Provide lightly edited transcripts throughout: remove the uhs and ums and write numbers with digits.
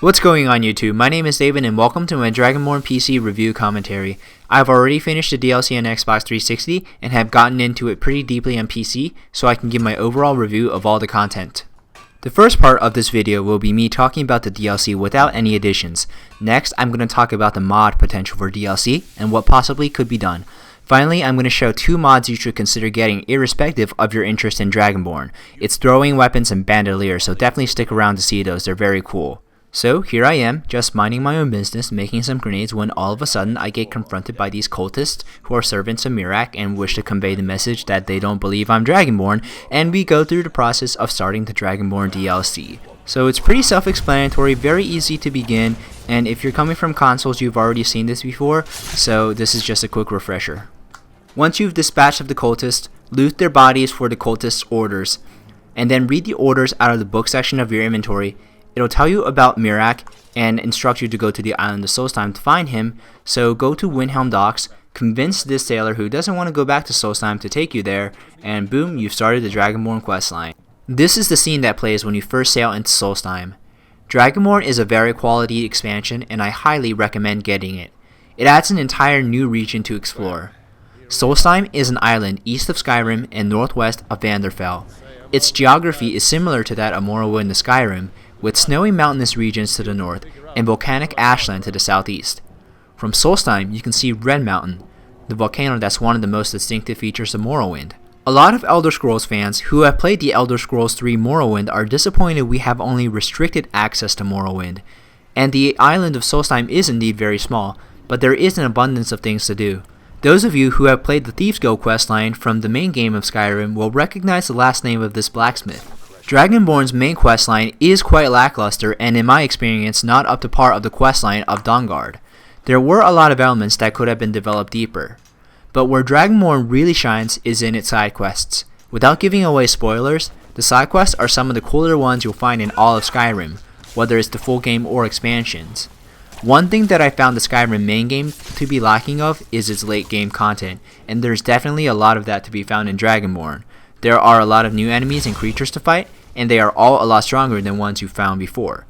What's going on YouTube? My name is David and welcome to my Dragonborn PC review commentary. I've already finished the DLC on Xbox 360 and have gotten into it pretty deeply on PC, so I can give my overall review of all the content. The first part of this video will be me talking about the DLC without any additions. Next, I'm going to talk about the mod potential for DLC and what possibly could be done. Finally, I'm going to show two mods you should consider getting irrespective of your interest in Dragonborn. It's throwing weapons and bandolier, so definitely stick around to see those, they're very cool. So here I am, just minding my own business, making some grenades when all of a sudden I get confronted by these cultists who are servants of Mirak and wish to convey the message that they don't believe I'm Dragonborn, and we go through the process of starting the Dragonborn DLC. So it's pretty self-explanatory, very easy to begin, and if you're coming from consoles you've already seen this before, so this is just a quick refresher. Once you've dispatched of the cultists, loot their bodies for the cultists' orders, and then read the orders out of the book section of your inventory. It'll tell you about Mirak and instruct you to go to the island of Solstheim to find him, so go to Windhelm Docks, convince this sailor who doesn't want to go back to Solstheim to take you there, and boom, you've started the Dragonborn questline. This is the scene that plays when you first sail into Solstheim. Dragonborn is a very quality expansion and I highly recommend getting it. It adds an entire new region to explore. Solstheim is an island east of Skyrim and northwest of Vanderfell. Its geography is similar to that of Morrowind and Skyrim, with snowy mountainous regions to the north and volcanic ashland to the southeast. From Solstheim, you can see Red Mountain, the volcano that's one of the most distinctive features of Morrowind. A lot of Elder Scrolls fans who have played the Elder Scrolls 3 Morrowind are disappointed we have only restricted access to Morrowind. And the island of Solstheim is indeed very small, but there is an abundance of things to do. Those of you who have played the Thieves Guild questline from the main game of Skyrim will recognize the last name of this blacksmith. Dragonborn's main questline is quite lackluster and in my experience not up to par of the questline of Dawnguard. There were a lot of elements that could have been developed deeper. But where Dragonborn really shines is in its side quests. Without giving away spoilers, the side quests are some of the cooler ones you'll find in all of Skyrim, whether it's the full game or expansions. One thing that I found the Skyrim main game to be lacking of is its late game content, and there's definitely a lot of that to be found in Dragonborn. There are a lot of new enemies and creatures to fight, and they are all a lot stronger than ones you found before.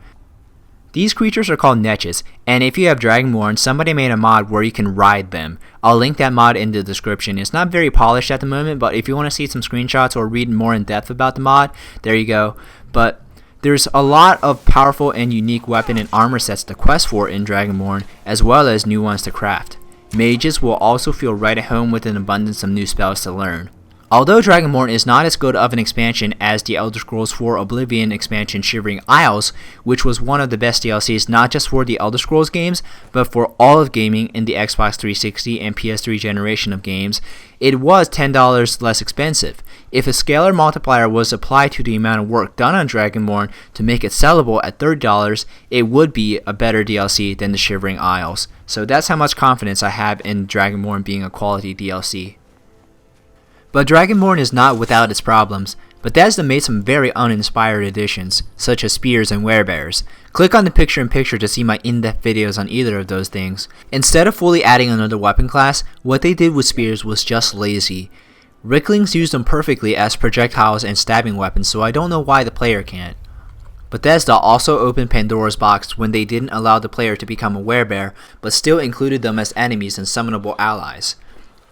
These creatures are called Netches, and if you have Dragonborn, somebody made a mod where you can ride them. I'll link that mod in the description. It's not very polished at the moment, but if you want to see some screenshots or read more in depth about the mod, there you go. But there's a lot of powerful and unique weapon and armor sets to quest for in Dragonborn, as well as new ones to craft. Mages will also feel right at home with an abundance of new spells to learn. Although Dragonborn is not as good of an expansion as the Elder Scrolls 4 Oblivion expansion Shivering Isles, which was one of the best DLCs not just for the Elder Scrolls games, but for all of gaming in the Xbox 360 and PS3 generation of games, it was $10 less expensive. If a scalar multiplier was applied to the amount of work done on Dragonborn to make it sellable at $30, it would be a better DLC than the Shivering Isles. So that's how much confidence I have in Dragonborn being a quality DLC. But Dragonborn is not without its problems. Bethesda made some very uninspired additions, such as spears and werebears. Click on the picture-in-picture to see my in-depth videos on either of those things. Instead of fully adding another weapon class, what they did with spears was just lazy. Ricklings used them perfectly as projectiles and stabbing weapons, so I don't know why the player can't. Bethesda also opened Pandora's box when they didn't allow the player to become a werebear, but still included them as enemies and summonable allies.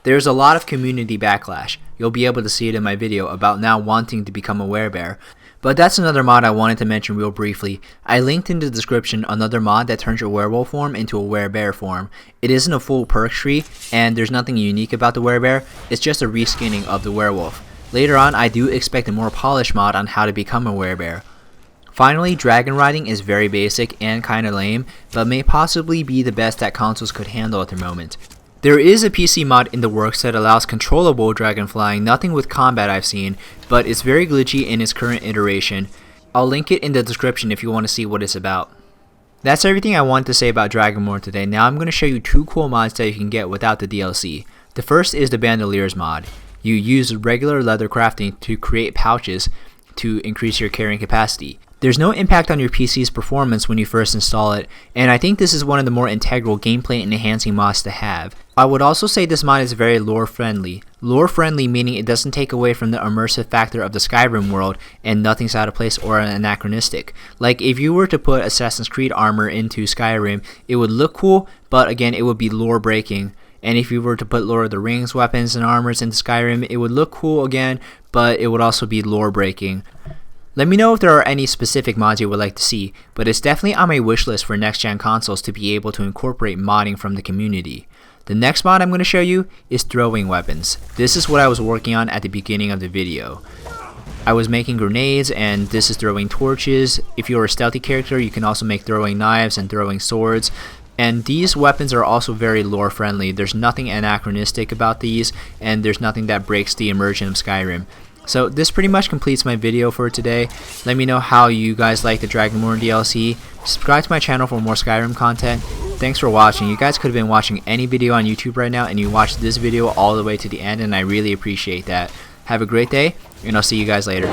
There's a lot of community backlash. You'll be able to see it in my video about now wanting to become a werebear. But that's another mod I wanted to mention real briefly. I linked in the description another mod that turns your werewolf form into a werebear form. It isn't a full perk tree, and there's nothing unique about the werebear, it's just a reskinning of the werewolf. Later on, I do expect a more polished mod on how to become a werebear. Finally, dragon riding is very basic and kinda lame, but may possibly be the best that consoles could handle at the moment. There is a PC mod in the works that allows controllable dragon flying, nothing with combat I've seen, but it's very glitchy in its current iteration. I'll link it in the description if you want to see what it's about. That's everything I wanted to say about Dragonborn today. Now I'm going to show you two cool mods that you can get without the DLC. The first is the Bandoliers mod. You use regular leather crafting to create pouches to increase your carrying capacity. There's no impact on your PC's performance when you first install it, and I think this is one of the more integral gameplay enhancing mods to have. I would also say this mod is very lore friendly. Lore friendly meaning it doesn't take away from the immersive factor of the Skyrim world and nothing's out of place or anachronistic. Like if you were to put Assassin's Creed armor into Skyrim, it would look cool, but again it would be lore breaking. And if you were to put Lord of the Rings weapons and armors into Skyrim, it would look cool again, but it would also be lore breaking. Let me know if there are any specific mods you would like to see, but it's definitely on my wish list for next gen consoles to be able to incorporate modding from the community. The next mod I'm going to show you is throwing weapons. This is what I was working on at the beginning of the video. I was making grenades and this is throwing torches. If you're a stealthy character, you can also make throwing knives and throwing swords. And these weapons are also very lore friendly. There's nothing anachronistic about these, and there's nothing that breaks the immersion of Skyrim. So this pretty much completes my video for today. Let me know how you guys like the Dragonborn DLC. Subscribe to my channel for more Skyrim content. Thanks for watching. You guys could have been watching any video on YouTube right now and you watched this video all the way to the end, and I really appreciate that. Have a great day, and I'll see you guys later.